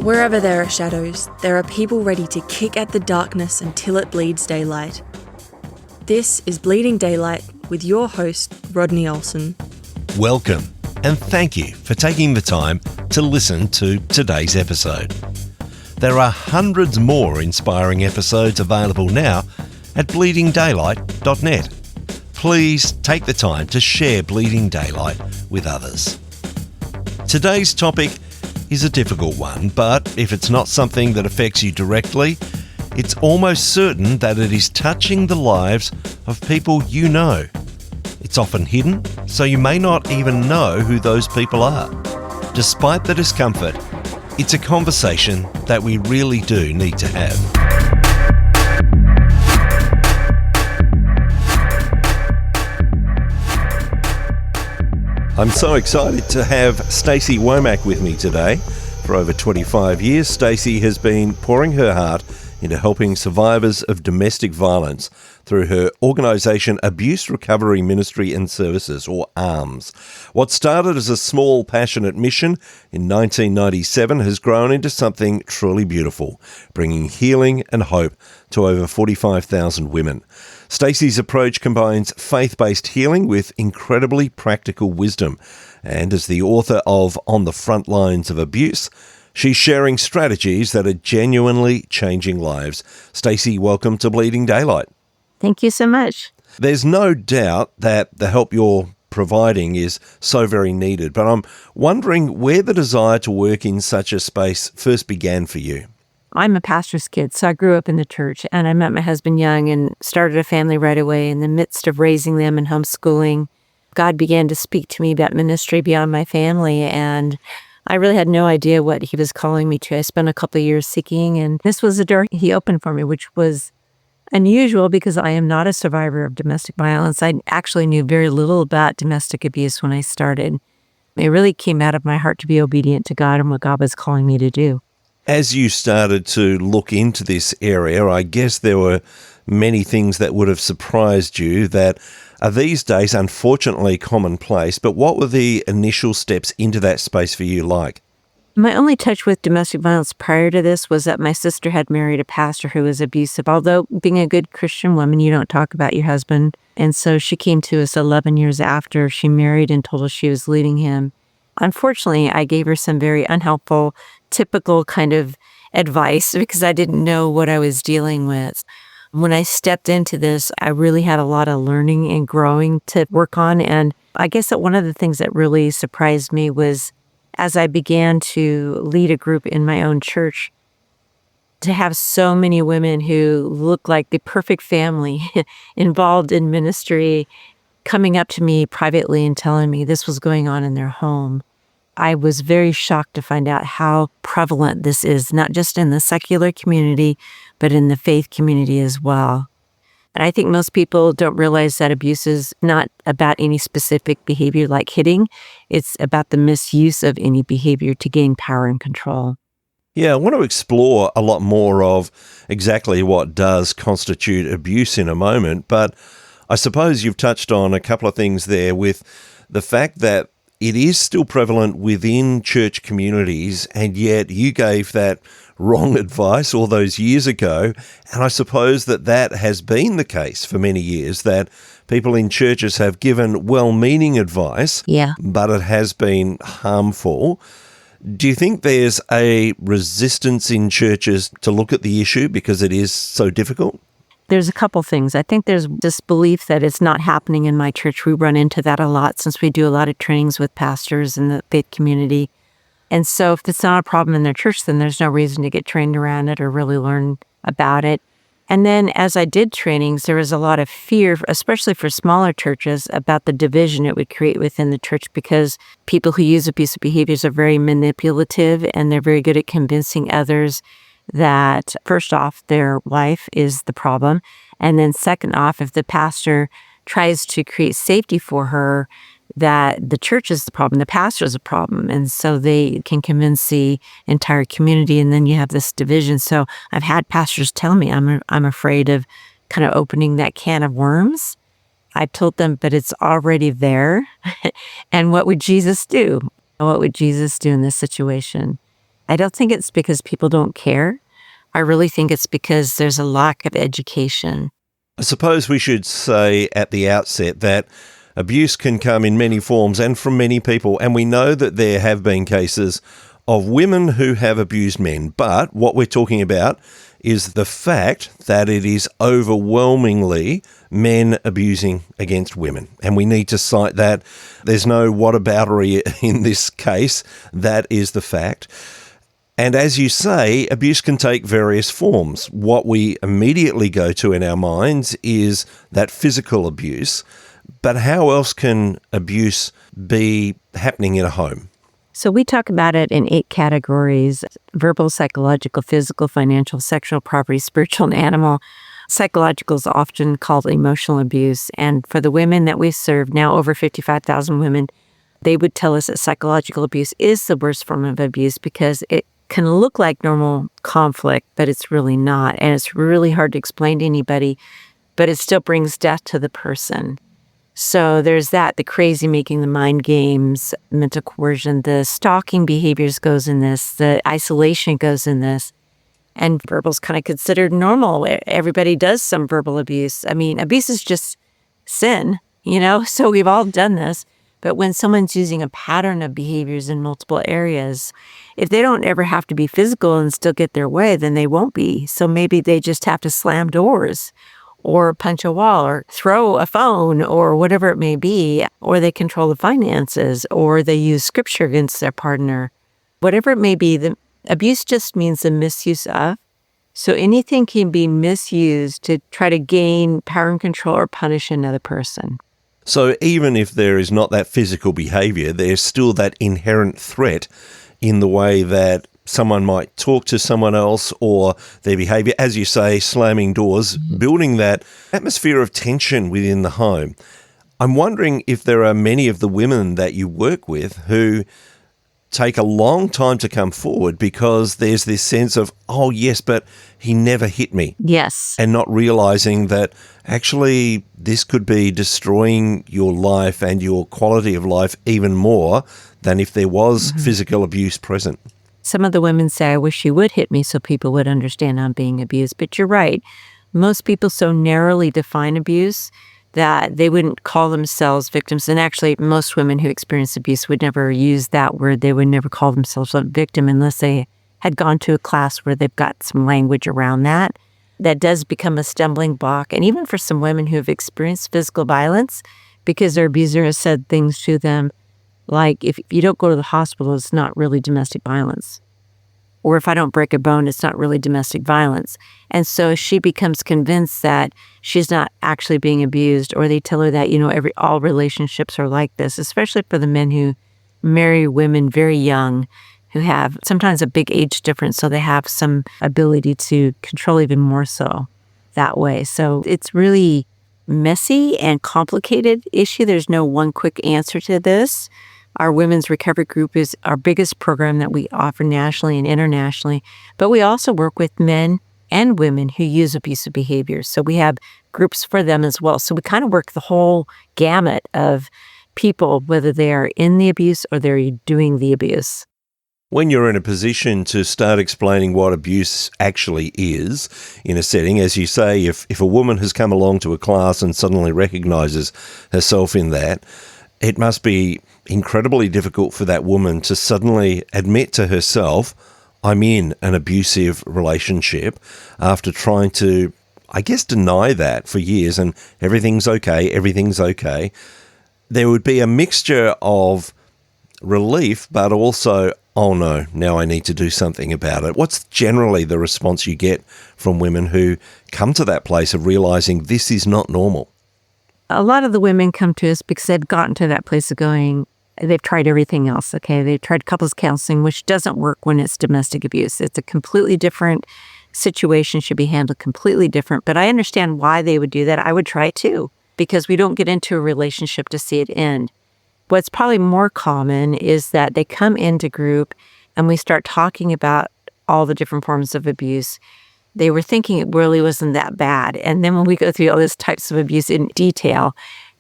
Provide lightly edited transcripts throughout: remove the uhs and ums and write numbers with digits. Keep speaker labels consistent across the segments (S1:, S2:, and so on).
S1: Wherever there are shadows, there are people ready to kick at the darkness until it bleeds daylight. This is Bleeding Daylight with your host, Rodney Olson.
S2: Welcome, and thank you for taking the time to listen to today's episode. There are hundreds more inspiring episodes available now at bleedingdaylight.net. Please take the time to share Bleeding Daylight with others. Today's topic is a difficult one, but if it's not something that affects you directly, it's almost certain that it is touching the lives of people you know. It's often hidden, so you may not even know who those people are. Despite the discomfort, it's a conversation that we really do need to have. I'm so excited to have Stacey Womack with me today. For over 25 years, Stacey has been pouring her heart into helping survivors of domestic violence through her organisation Abuse Recovery Ministry and Services, or ARMS. What started as a small, passionate mission in 1997 has grown into something truly beautiful, bringing healing and hope to over 45,000 women. Stacey's approach combines faith-based healing with incredibly practical wisdom. And as the author of On the Front Lines of Abuse, she's sharing strategies that are genuinely changing lives. Stacey, welcome to Bleeding Daylight.
S3: Thank you so much.
S2: There's no doubt that the help you're providing is so very needed, but I'm wondering where the desire to work in such a space first began for you.
S3: I'm a pastor's kid, so I grew up in the church, and I met my husband young and started a family right away. In the midst of raising them and homeschooling, God began to speak to me about ministry beyond my family, and I really had no idea what he was calling me to. I spent a couple of years seeking, and this was a door he opened for me, which was unusual because I am not a survivor of domestic violence. I actually knew very little about domestic abuse when I started. It really came out of my heart to be obedient to God and what God was calling me to do.
S2: As you started to look into this area, I guess there were many things that would have surprised you that are these days unfortunately commonplace, but what were the initial steps into that space for you like?
S3: My only touch with domestic violence prior to this was that my sister had married a pastor who was abusive. Although being a good Christian woman, you don't talk about your husband. And so she came to us 11 years after she married and told us she was leaving him. Unfortunately, I gave her some very unhelpful, typical kind of advice because I didn't know what I was dealing with. When I stepped into this, I really had a lot of learning and growing to work on. And I guess that one of the things that really surprised me was as I began to lead a group in my own church, to have so many women who look like the perfect family involved in ministry coming up to me privately and telling me this was going on in their home. I was very shocked to find out how prevalent this is, not just in the secular community, but in the faith community as well. And I think most people don't realize that abuse is not about any specific behavior like hitting. It's about the misuse of any behavior to gain power and control.
S2: Yeah, I want to explore a lot more of exactly what does constitute abuse in a moment, but I suppose you've touched on a couple of things there with the fact that it is still prevalent within church communities, and yet you gave that wrong advice all those years ago. And I suppose that has been the case for many years, that people in churches have given well-meaning advice, but it has been harmful. Do you think there's a resistance in churches to look at the issue because it is so difficult?
S3: There's a couple things. I think there's this belief that it's not happening in my church. We run into that a lot since we do a lot of trainings with pastors in the faith community. And so if it's not a problem in their church, then there's no reason to get trained around it or really learn about it. And then as I did trainings, there was a lot of fear, especially for smaller churches, about the division it would create within the church because people who use abusive behaviors are very manipulative and they're very good at convincing others that, first off, their wife is the problem. And then second off, if the pastor tries to create safety for her, that the church is the problem, the pastor is a problem. And so they can convince the entire community, and then you have this division. So I've had pastors tell me, I'm afraid of kind of opening that can of worms. I told them, but it's already there. And what would Jesus do? What would Jesus do in this situation? I don't think it's because people don't care. I really think it's because there's a lack of education.
S2: I suppose we should say at the outset that abuse can come in many forms and from many people, and we know that there have been cases of women who have abused men, but what we're talking about is the fact that it is overwhelmingly men abusing against women. And we need to cite that. There's no whataboutery in this case. That is the fact. And as you say, abuse can take various forms. What we immediately go to in our minds is that physical abuse. But how else can abuse be happening in a home?
S3: So we talk about it in 8 categories: verbal, psychological, physical, financial, sexual, property, spiritual, and animal. Psychological is often called emotional abuse. And for the women that we serve, now over 55,000 women, they would tell us that psychological abuse is the worst form of abuse because it can look like normal conflict, but it's really not. And it's really hard to explain to anybody, but it still brings death to the person. So there's that, the crazy making, the mind games, mental coercion, the stalking behaviors goes in this, the isolation goes in this, and verbal's kind of considered normal. Everybody does some verbal abuse. I mean, abuse is just sin, so we've all done this. But when someone's using a pattern of behaviors in multiple areas, if they don't ever have to be physical and still get their way, then they won't be. So maybe they just have to slam doors or punch a wall or throw a phone or whatever it may be, or they control the finances, or they use scripture against their partner. Whatever it may be, the abuse just means the misuse of. So anything can be misused to try to gain power and control or punish another person.
S2: So even if there is not that physical behavior, there's still that inherent threat in the way that someone might talk to someone else or their behavior, as you say, slamming doors, building that atmosphere of tension within the home. I'm wondering if there are many of the women that you work with who take a long time to come forward because there's this sense of, oh, yes, but he never hit me.
S3: Yes.
S2: And not realizing that actually this could be destroying your life and your quality of life even more than if there was physical abuse present.
S3: Some of the women say, I wish you would hit me so people would understand I'm being abused. But you're right. Most people so narrowly define abuse that they wouldn't call themselves victims. And actually, most women who experience abuse would never use that word. They would never call themselves a victim unless they had gone to a class where they've got some language around that. That does become a stumbling block. And even for some women who have experienced physical violence, because their abuser has said things to them like, if you don't go to the hospital, it's not really domestic violence. Or if I don't break a bone, it's not really domestic violence. And so she becomes convinced that she's not actually being abused, or they tell her that, all relationships are like this, especially for the men who marry women very young, who have sometimes a big age difference, so they have some ability to control even more so that way. So it's really messy and complicated issue. There's no one quick answer to this. Our Women's Recovery Group is our biggest program that we offer nationally and internationally, but we also work with men and women who use abusive behaviors. So we have groups for them as well. So we kind of work the whole gamut of people, whether they are in the abuse or they're doing the abuse.
S2: When you're in a position to start explaining what abuse actually is in a setting, as you say, if a woman has come along to a class and suddenly recognizes herself in that, it must be incredibly difficult for that woman to suddenly admit to herself, I'm in an abusive relationship, after trying to, I guess, deny that for years and everything's okay. There would be a mixture of relief, but also, oh no, now I need to do something about it. What's generally the response you get from women who come to that place of realizing this is not normal?
S3: A lot of the women come to us because they've gotten to that place of going, they've tried everything else, okay? They've tried couples counseling, which doesn't work when it's domestic abuse. It's a completely different situation, should be handled completely different. But I understand why they would do that. I would try too, because we don't get into a relationship to see it end. What's probably more common is that they come into group and we start talking about all the different forms of abuse. They were thinking it really wasn't that bad. And then when we go through all these types of abuse in detail,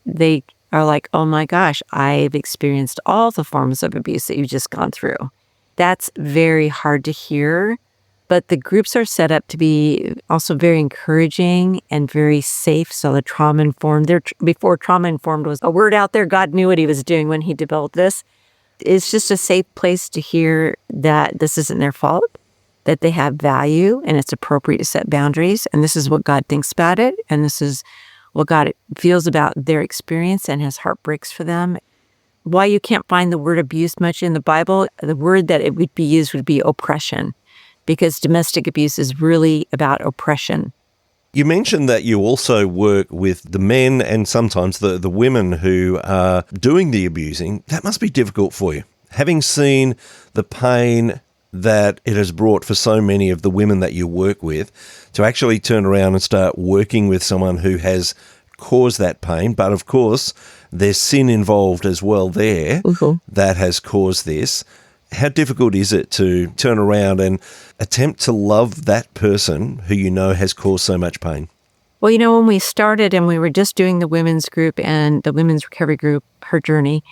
S3: they are like, oh my gosh, I've experienced all the forms of abuse that you've just gone through. That's very hard to hear. But the groups are set up to be also very encouraging and very safe. So the trauma-informed, before trauma-informed was a word out there, God knew what he was doing when he developed this. It's just a safe place to hear that this isn't their fault, that they have value and it's appropriate to set boundaries. And this is what God thinks about it. And this is what God feels about their experience, and his heart breaks for them. Why you can't find the word abuse much in the Bible, the word that it would be used would be oppression, because domestic abuse is really about oppression.
S2: You mentioned that you also work with the men and sometimes the women who are doing the abusing. That must be difficult for you. Having seen the pain that it has brought for so many of the women that you work with, to actually turn around and start working with someone who has caused that pain. But of course, there's sin involved as well there that has caused this. How difficult is it to turn around and attempt to love that person who you know has caused so much pain?
S3: Well, when we started and we were just doing the women's group and the women's recovery group, Her Journey,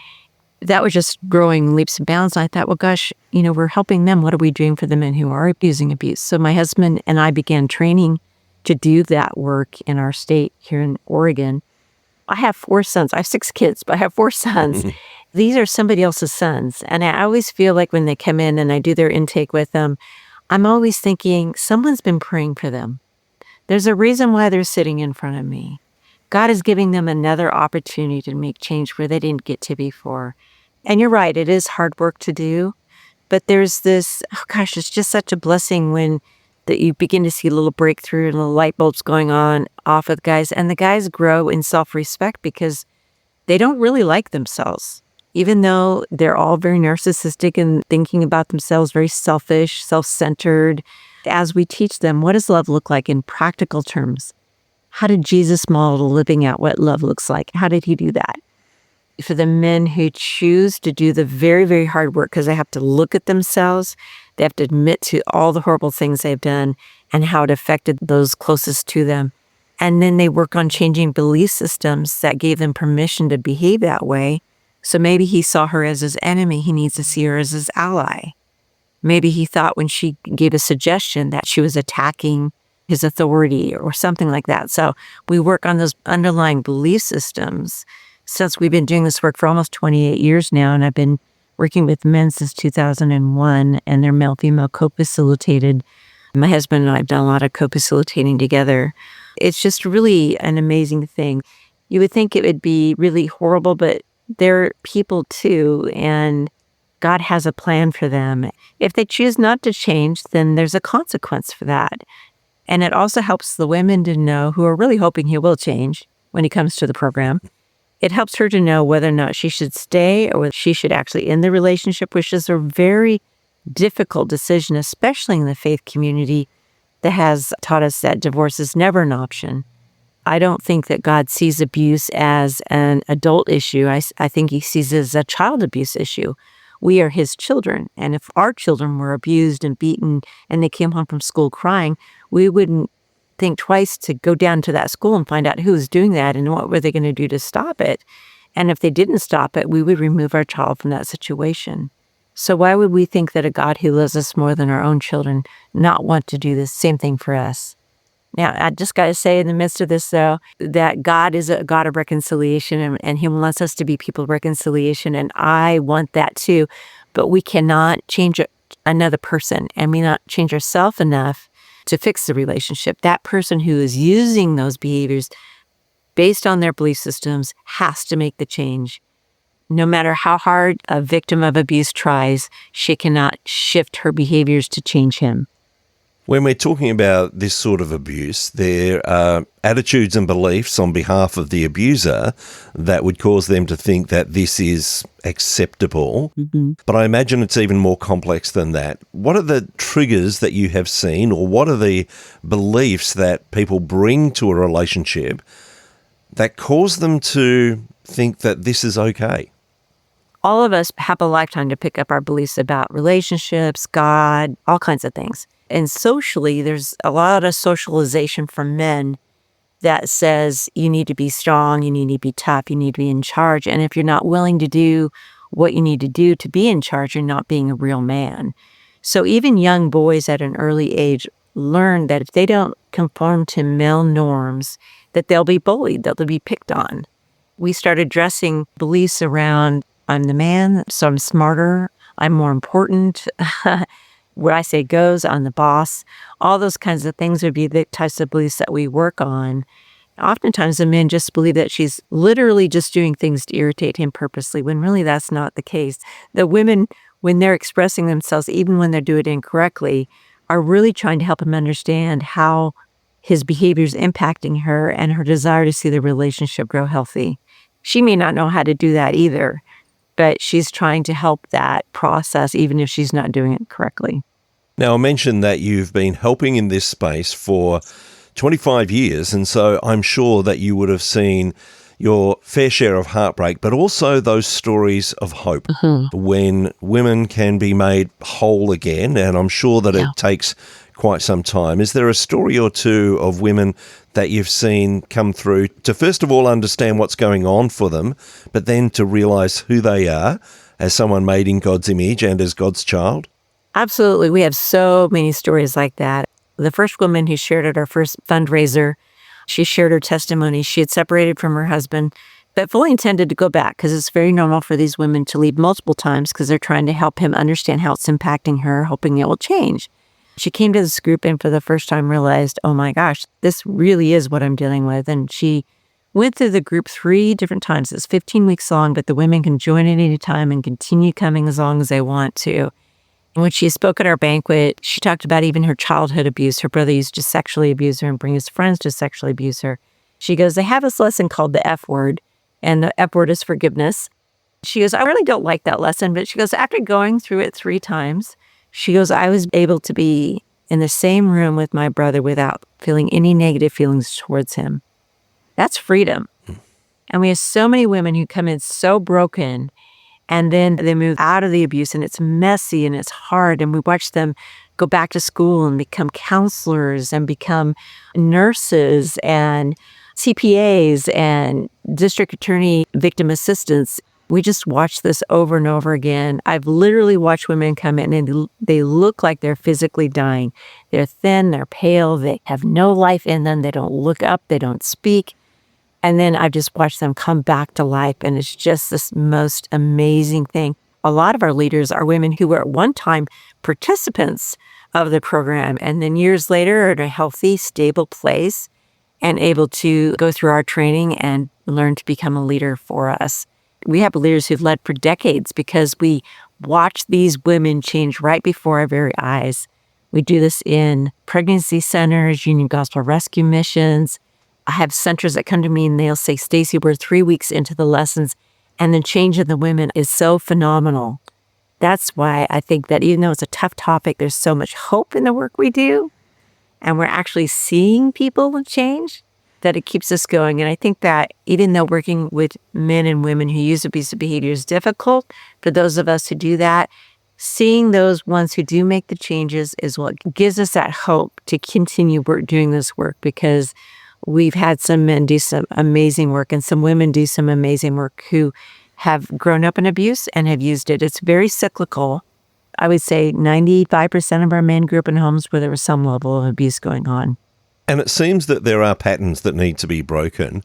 S3: that was just growing leaps and bounds. And I thought, well, gosh, we're helping them. What are we doing for the men who are using abuse? So my husband and I began training to do that work in our state here in Oregon. I have 4 sons. I have 6 kids, but I have 4 sons. These are somebody else's sons. And I always feel like when they come in and I do their intake with them, I'm always thinking someone's been praying for them. There's a reason why they're sitting in front of me. God is giving them another opportunity to make change where they didn't get to before. And you're right, it is hard work to do. But there's this, it's just such a blessing when that you begin to see a little breakthrough and little light bulbs going on off with guys. And the guys grow in self-respect because they don't really like themselves. Even though they're all very narcissistic and thinking about themselves, very selfish, self-centered. As we teach them, what does love look like in practical terms? How did Jesus model living out what love looks like? How did he do that? For the men who choose to do the very, very hard work, because they have to look at themselves, they have to admit to all the horrible things they've done and how it affected those closest to them. And then they work on changing belief systems that gave them permission to behave that way. So maybe he saw her as his enemy. He needs to see her as his ally. Maybe he thought when she gave a suggestion that she was attacking his authority or something like that. So we work on those underlying belief systems. Since we've been doing this work for almost 28 years now, and I've been working with men since 2001, and they're male-female co-facilitated. My husband and I have done a lot of co-facilitating together. It's just really an amazing thing. You would think it would be really horrible, but they're people too, and God has a plan for them. If they choose not to change, then there's a consequence for that. And it also helps the women to know, who are really hoping he will change when he comes to the program. It helps her to know whether or not she should stay or whether she should actually end the relationship, which is a very difficult decision, especially in the faith community that has taught us that divorce is never an option. I don't think that God sees abuse as an adult issue. I think he sees it as a child abuse issue. We are his children. And if our children were abused and beaten and they came home from school crying, we wouldn't think twice to go down to that school and find out who was doing that and what were they going to do to stop it. And if they didn't stop it, we would remove our child from that situation. So why would we think that a God who loves us more than our own children not want to do the same thing for us? Now, I just got to say in the midst of this, though, that God is a God of reconciliation, and he wants us to be people of reconciliation, and I want that too. But we cannot change another person, and we not change ourselves enough to fix the relationship. That person who is using those behaviors based on their belief systems has to make the change. No matter how hard a victim of abuse tries, she cannot shift her behaviors to change him.
S2: When we're talking about this sort of abuse, there are attitudes and beliefs on behalf of the abuser that would cause them to think that this is acceptable. Mm-hmm. But I imagine it's even more complex than that. What are the triggers that you have seen, or what are the beliefs that people bring to a relationship that cause them to think that this is okay?
S3: All of us have a lifetime to pick up our beliefs about relationships, God, all kinds of things. And socially, there's a lot of socialization from men that says you need to be strong, you need to be tough, you need to be in charge. And if you're not willing to do what you need to do to be in charge and not being a real man. So even young boys at an early age learn that if they don't conform to male norms, that they'll be bullied, that they'll be picked on. We started addressing beliefs around, I'm the man, so I'm smarter, I'm more important. Where I say goes, I'm the boss. All those kinds of things would be the types of beliefs that we work on. Oftentimes the men just believe that she's literally just doing things to irritate him purposely, when really that's not the case. The women, when they're expressing themselves, even when they're doing it incorrectly, are really trying to help him understand how his behavior is impacting her and her desire to see the relationship grow healthy. She may not know how to do that either, but she's trying to help that process, even if she's not doing it correctly.
S2: Now, I mentioned that you've been helping in this space for 25 years, and so I'm sure that you would have seen your fair share of heartbreak, but also those stories of hope when women can be made whole again, and I'm sure that it takes quite some time. Is there a story or two of women that you've seen come through to, first of all, understand what's going on for them, but then to realize who they are as someone made in God's image and as God's child?
S3: Absolutely. We have so many stories like that. The first woman who shared at our first fundraiser, she shared her testimony. She had separated from her husband, but fully intended to go back, because it's very normal for these women to leave multiple times because they're trying to help him understand how it's impacting her, hoping it will change. She came to this group and for the first time realized, oh my gosh, this really is what I'm dealing with. And she went through the group 3 different times. It's 15 weeks long, but the women can join at any time and continue coming as long as they want to. And when she spoke at our banquet, she talked about even her childhood abuse. Her brother used to sexually abuse her and bring his friends to sexually abuse her. She goes, they have this lesson called the F word, and the F word is forgiveness. She goes, I really don't like that lesson, but she goes, after going through it 3 times, she goes, I was able to be in the same room with my brother without feeling any negative feelings towards him. That's freedom. And we have so many women who come in so broken, and then they move out of the abuse, and it's messy and it's hard. And we watch them go back to school and become counselors and become nurses and CPAs and district attorney victim assistants. We just watch this over and over again. I've literally watched women come in and they look like they're physically dying. They're thin, they're pale, they have no life in them, they don't look up, they don't speak. And then I've just watched them come back to life, and it's just this most amazing thing. A lot of our leaders are women who were at one time participants of the program, and then years later are in a healthy, stable place and able to go through our training and learn to become a leader for us. We have leaders who've led for decades because we watch these women change right before our very eyes. We do this in pregnancy centers, Union Gospel Rescue missions. I have centers that come to me and they'll say, Stacey, we're 3 weeks into the lessons and the change in the women is so phenomenal. That's why I think that even though it's a tough topic, there's so much hope in the work we do, and we're actually seeing people change, that it keeps us going. And I think that even though working with men and women who use abusive behavior is difficult, for those of us who do that, seeing those ones who do make the changes is what gives us that hope to continue doing this work, because we've had some men do some amazing work and some women do some amazing work who have grown up in abuse and have used it. It's very cyclical. I would say 95% of our men grew up in homes where there was some level of abuse going on.
S2: And it seems that there are patterns that need to be broken.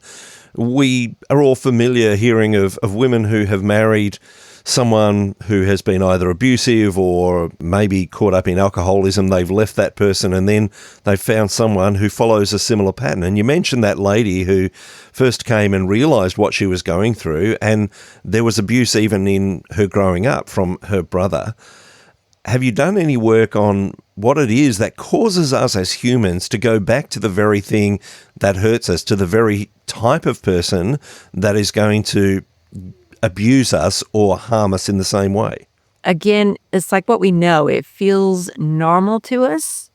S2: We are all familiar hearing of women who have married someone who has been either abusive or maybe caught up in alcoholism. They've left that person and then they've found someone who follows a similar pattern. And you mentioned that lady who first came and realised what she was going through, and there was abuse even in her growing up from her brother. Have you done any work on what it is that causes us as humans to go back to the very thing that hurts us, to the very type of person that is going to abuse us or harm us in the same way?
S3: Again, it's like what we know. It feels normal to us.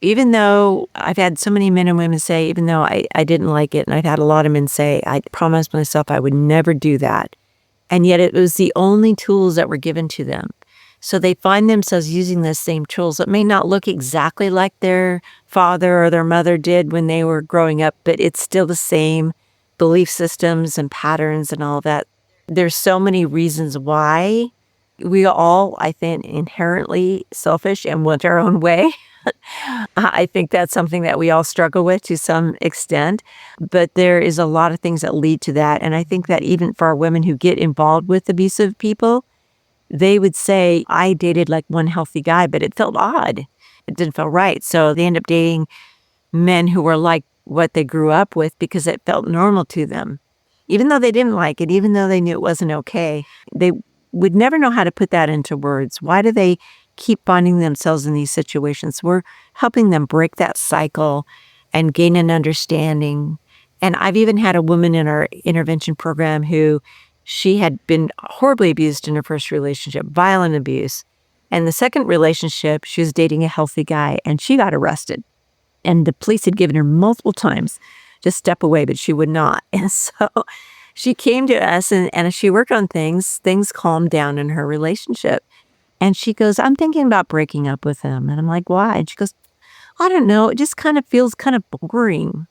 S3: Even though I've had so many men and women say, even though I didn't like it, and I've had a lot of men say, I promised myself I would never do that. And yet it was the only tools that were given to them. So they find themselves using the same tools. It may not look exactly like their father or their mother did when they were growing up, but it's still the same belief systems and patterns and all of that. There's so many reasons why. We all, I think, inherently selfish and want our own way. I think that's something that we all struggle with to some extent, but there is a lot of things that lead to that. And I think that even for our women who get involved with abusive people, they would say, I dated like one healthy guy, but it felt odd. It didn't feel right. So they end up dating men who were like what they grew up with because it felt normal to them. Even though they didn't like it, even though they knew it wasn't okay, they would never know how to put that into words. Why do they keep finding themselves in these situations? We're helping them break that cycle and gain an understanding. And I've even had a woman in our intervention program who she had been horribly abused in her first relationship, violent abuse. And the second relationship, she was dating a healthy guy and she got arrested. And the police had given her multiple times to step away, but she would not. And so she came to us and as she worked on things calmed down in her relationship. And she goes, I'm thinking about breaking up with him. And I'm like, why? And she goes, I don't know. It just kind of feels kind of boring.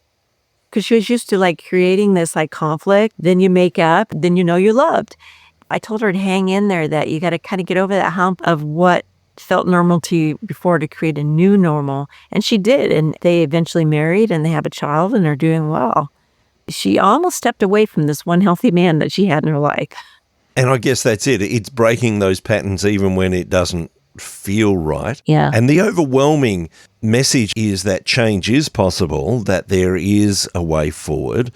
S3: Because she was used to like creating this like conflict. Then you make up, then you know you're loved. I told her to hang in there, that you got to kind of get over that hump of what felt normal to you before to create a new normal. And she did. And they eventually married and they have a child and are doing well. She almost stepped away from this one healthy man that she had in her life.
S2: And I guess that's it. It's breaking those patterns even when it doesn't feel right.
S3: Yeah.
S2: And the overwhelming message is that change is possible, that there is a way forward.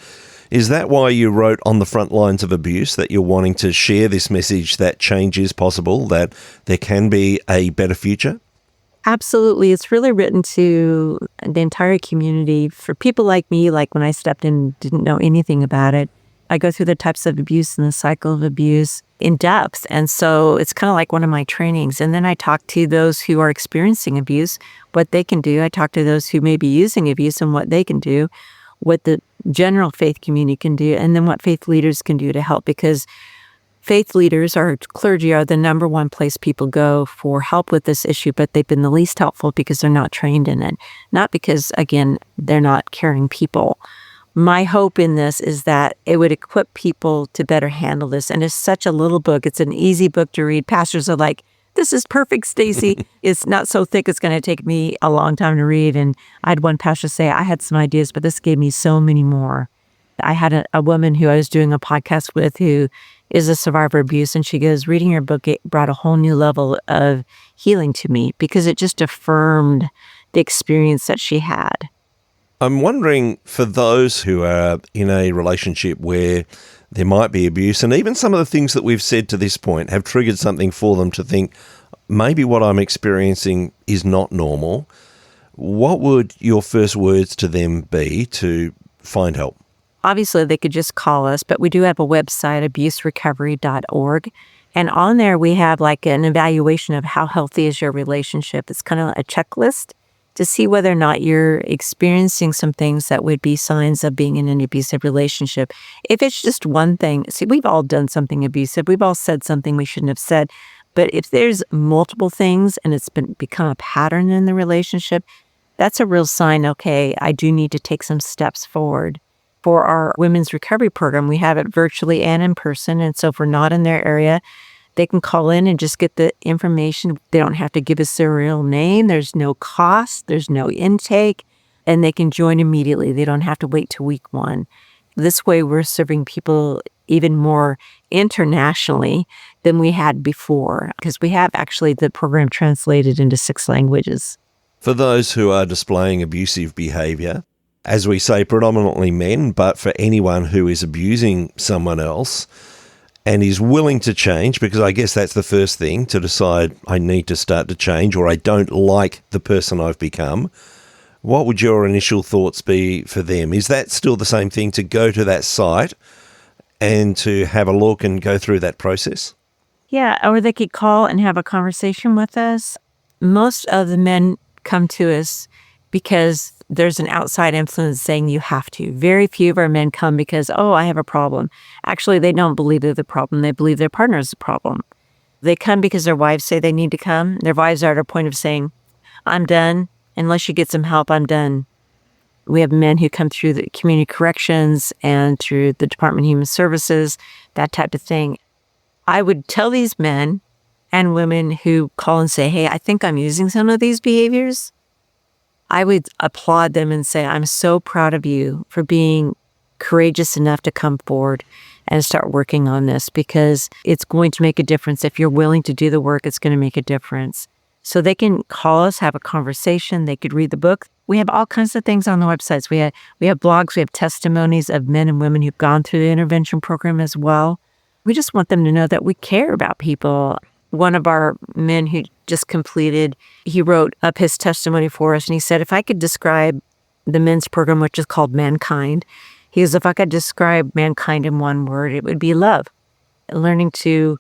S2: Is that why you wrote On the Front Lines of Abuse, that you're wanting to share this message that change is possible, that there can be a better future?
S3: Absolutely. It's really written to the entire community. For people like me, like when I stepped in, didn't know anything about it. I go through the types of abuse and the cycle of abuse in depth. And so it's kind of like one of my trainings. And then I talk to those who are experiencing abuse, what they can do. I talk to those who may be using abuse and what they can do, what the general faith community can do, and then what faith leaders can do to help. Because faith leaders or clergy are the number one place people go for help with this issue, but they've been the least helpful because they're not trained in it. Not because, again, they're not caring people. My hope in this is that it would equip people to better handle this. And it's such a little book. It's an easy book to read. Pastors are like, this is perfect, Stacey. It's not so thick. It's going to take me a long time to read. And I had one pastor say, I had some ideas, but this gave me so many more. I had a woman who I was doing a podcast with who is a survivor of abuse. And she goes, reading your book, it brought a whole new level of healing to me because it just affirmed the experience that she had.
S2: I'm wondering, for those who are in a relationship where there might be abuse, and even some of the things that we've said to this point have triggered something for them to think, maybe what I'm experiencing is not normal. What would your first words to them be to find help?
S3: Obviously, they could just call us, but we do have a website, abuserecovery.org. And on there, we have like an evaluation of how healthy is your relationship. It's kind of a checklist to see whether or not you're experiencing some things that would be signs of being in an abusive relationship. If it's just one thing, see, we've all done something abusive. We've all said something we shouldn't have said. But if there's multiple things and it's become a pattern in the relationship, that's a real sign, okay, I do need to take some steps forward. For our women's recovery program, we have it virtually and in person. And so if we're not in their area, they can call in and just get the information. They don't have to give us their real name. There's no cost. There's no intake. And they can join immediately. They don't have to wait till week one. This way, we're serving people even more internationally than we had before, because we have actually the program translated into 6 languages.
S2: For those who are displaying abusive behaviour, as we say, predominantly men, but for anyone who is abusing someone else and is willing to change, because I guess that's the first thing, to decide I need to start to change or I don't like the person I've become, what would your initial thoughts be for them? Is that still the same thing, to go to that site and to have a look and go through that process?
S3: Yeah, or they could call and have a conversation with us. Most of the men come to us because there's an outside influence saying you have to. Very few of our men come because, oh, I have a problem. Actually, they don't believe they're the problem. They believe their partner is the problem. They come because their wives say they need to come. Their wives are at a point of saying, I'm done. Unless you get some help, I'm done. We have men who come through the community corrections and through the Department of Human Services, that type of thing. I would tell these men and women who call and say, hey, I think I'm using some of these behaviors. I would applaud them and say, I'm so proud of you for being courageous enough to come forward and start working on this, because it's going to make a difference. If you're willing to do the work, it's going to make a difference. So they can call us, have a conversation. They could read the book. We have all kinds of things on the websites. We have blogs. We have testimonies of men and women who've gone through the intervention program as well. We just want them to know that we care about people. One of our men who just completed, he wrote up his testimony for us, and he said, if I could describe the men's program, which is called Mankind, he goes, if I could describe mankind in one word, it would be love. Learning to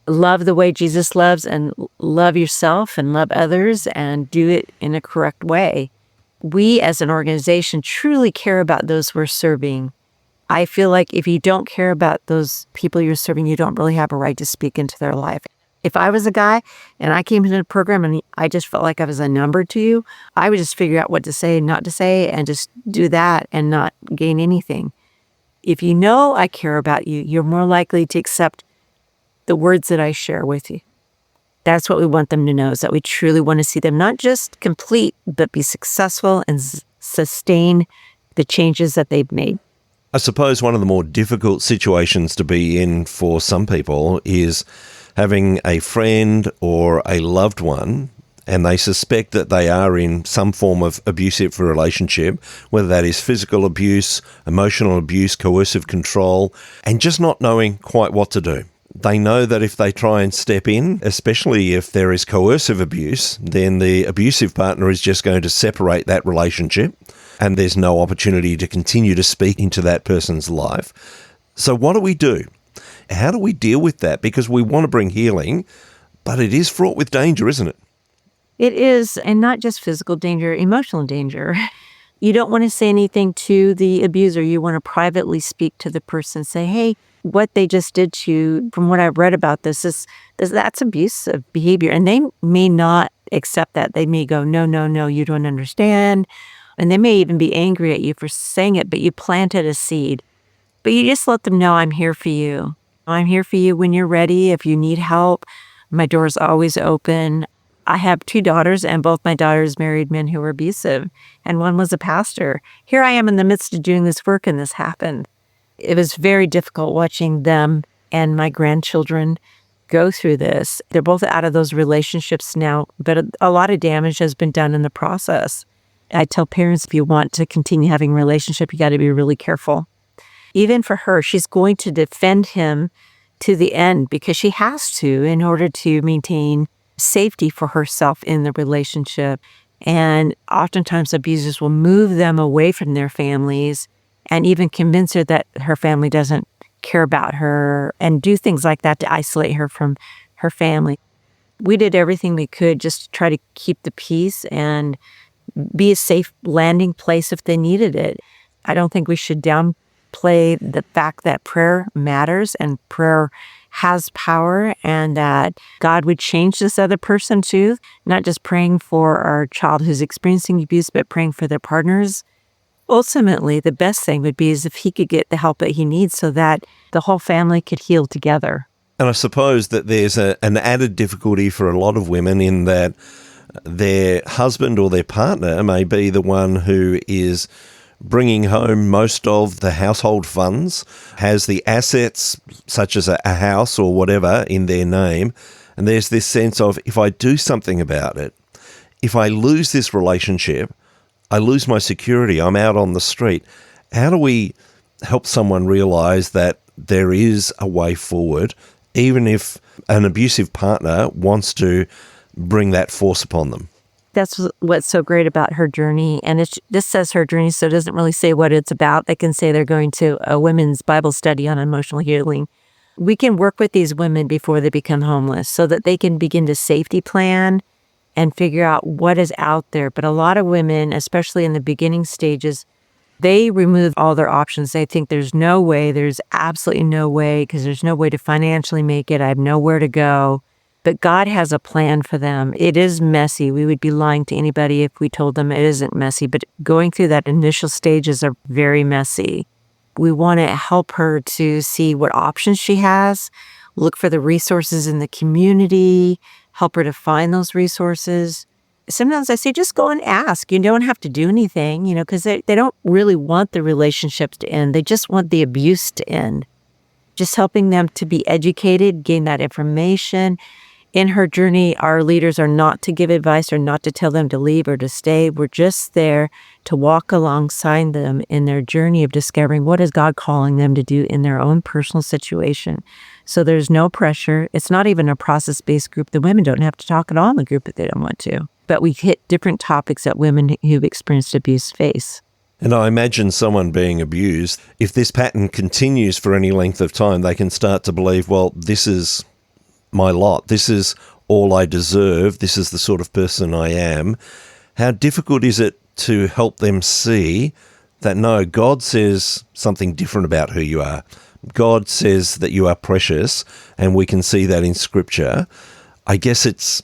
S3: love the way Jesus loves, and love yourself and love others and do it in a correct way. We as an organization truly care about those we're serving. I feel like if you don't care about those people you're serving, you don't really have a right to speak into their life. If I was a guy and I came into the program and I just felt like I was a number to you, I would just figure out what to say and not to say and just do that and not gain anything. If you know I care about you, you're more likely to accept the words that I share with you. That's what we want them to know, is that we truly want to see them not just complete, but be successful and sustain the changes that they've made.
S2: I suppose one of the more difficult situations to be in for some people is having a friend or a loved one, and they suspect that they are in some form of abusive relationship, whether that is physical abuse, emotional abuse, coercive control, and just not knowing quite what to do. They know that if they try and step in, especially if there is coercive abuse, then the abusive partner is just going to separate that relationship, and there's no opportunity to continue to speak into that person's life. So what do we do? How do we deal with that? Because we want to bring healing, but it is fraught with danger, isn't it?
S3: It is, and not just physical danger, emotional danger. You don't want to say anything to the abuser. You want to privately speak to the person, say, hey, what they just did to you, from what I've read about that's abusive behavior. And they may not accept that. They may go, no, you don't understand. And they may even be angry at you for saying it, but you planted a seed. But you just let them know, I'm here for you. I'm here for you when you're ready. If you need help, my door is always open. I have 2 daughters, and both my daughters married men who were abusive, and one was a pastor. Here I am in the midst of doing this work, and this happened. It was very difficult watching them and my grandchildren go through this. They're both out of those relationships now, but a lot of damage has been done in the process. I tell parents, if you want to continue having a relationship, you got to be really careful. Even for her, she's going to defend him to the end because she has to, in order to maintain safety for herself in the relationship. And oftentimes abusers will move them away from their families and even convince her that her family doesn't care about her and do things like that to isolate her from her family. We did everything we could just to try to keep the peace and be a safe landing place if they needed it. I don't think we should downplay the fact that prayer matters and prayer has power, and that God would change this other person too, not just praying for our child who's experiencing abuse, but praying for their partners. Ultimately, the best thing would be is if he could get the help that he needs so that the whole family could heal together.
S2: And I suppose that there's an added difficulty for a lot of women in that their husband or their partner may be the one who is bringing home most of the household funds, has the assets such as a house or whatever in their name. And there's this sense of, if I do something about it, if I lose this relationship, I lose my security, I'm out on the street. How do we help someone realize that there is a way forward, even if an abusive partner wants to bring that force upon them?
S3: That's what's so great about her journey. And this says her journey, so it doesn't really say what it's about. They can say they're going to a women's Bible study on emotional healing. We can work with these women before they become homeless so that they can begin to safety plan and figure out what is out there. But a lot of women, especially in the beginning stages, they remove all their options. They think there's no way, there's absolutely no way, because there's no way to financially make it. I have nowhere to go. But God has a plan for them. It is messy. We would be lying to anybody if we told them it isn't messy. But going through that initial stages are very messy. We want to help her to see what options she has, look for the resources in the community, help her to find those resources. Sometimes I say, just go and ask. You don't have to do anything, because they don't really want the relationships to end. They just want the abuse to end. Just helping them to be educated, gain that information. In her journey, our leaders are not to give advice or not to tell them to leave or to stay. We're just there to walk alongside them in their journey of discovering what is God calling them to do in their own personal situation. So there's no pressure. It's not even a process-based group. The women don't have to talk at all in the group if they don't want to. But we hit different topics that women who've experienced abuse face.
S2: And I imagine someone being abused, if this pattern continues for any length of time, they can start to believe, well, this is my lot. This is all I deserve. This is the sort of person I am. How difficult is it to help them see that, no, God says something different about who you are. God says that you are precious, and we can see that in Scripture. I guess it's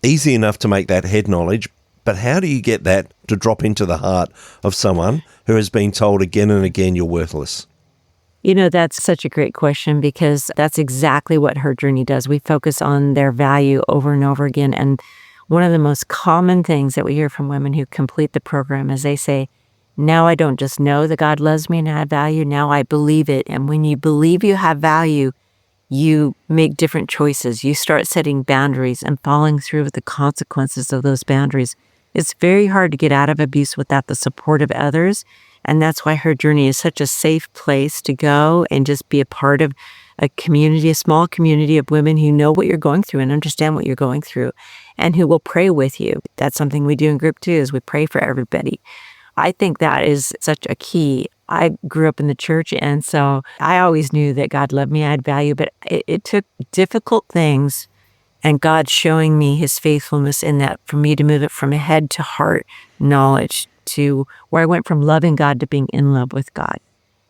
S2: easy enough to make that head knowledge, but how do you get that to drop into the heart of someone who has been told again and again you're worthless?
S3: That's such a great question, because that's exactly what her journey does. We focus on their value over and over again. And one of the most common things that we hear from women who complete the program is they say, now I don't just know that God loves me and I have value, now I believe it. And when you believe you have value, you make different choices. You start setting boundaries and following through with the consequences of those boundaries. It's very hard to get out of abuse without the support of others. And that's why her journey is such a safe place to go and just be a part of a community, a small community of women who know what you're going through and understand what you're going through and who will pray with you. That's something we do in group too, is we pray for everybody. I think that is such a key. I grew up in the church, and so I always knew that God loved me, I had value, but it took difficult things and God showing me his faithfulness in that for me to move it from head to heart knowledge to where I went from loving God to being in love with God.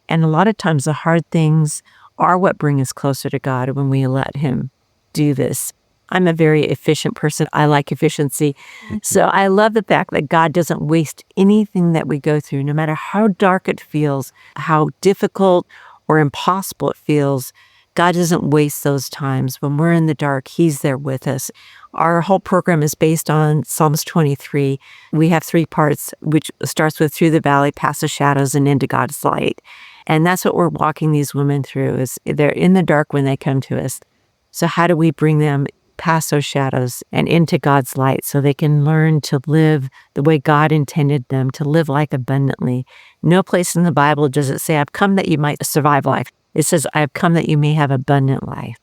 S3: And a lot of times the hard things are what bring us closer to God when we let him do this. I'm a very efficient person. I like efficiency. So I love the fact that God doesn't waste anything that we go through, no matter how dark it feels, how difficult or impossible it feels. God doesn't waste those times. When we're in the dark, he's there with us. Our whole program is based on Psalms 23. We have 3 parts, which starts with through the valley, past the shadows, and into God's light. And that's what we're walking these women through, is they're in the dark when they come to us. So how do we bring them past those shadows and into God's light so they can learn to live the way God intended them to live life abundantly? No place in the Bible does it say, I've come that you might survive life. It says, I have come that you may have abundant life.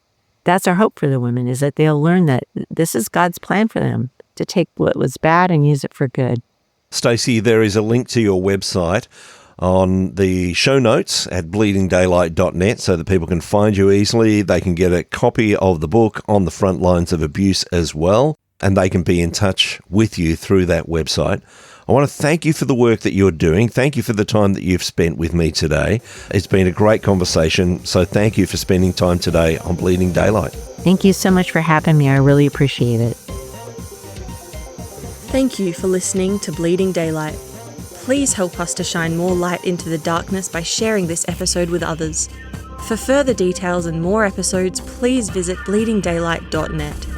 S3: That's our hope for the women, is that they'll learn that this is God's plan for them, to take what was bad and use it for good.
S2: Stacey, there is a link to your website on the show notes at bleedingdaylight.net so that people can find you easily. They can get a copy of the book On the Front Lines of Abuse as well, and they can be in touch with you through that website. I want to thank you for the work that you're doing. Thank you for the time that you've spent with me today. It's been a great conversation, so thank you for spending time today on Bleeding Daylight.
S3: Thank you so much for having me. I really appreciate it.
S1: Thank you for listening to Bleeding Daylight. Please help us to shine more light into the darkness by sharing this episode with others. For further details and more episodes, please visit bleedingdaylight.net.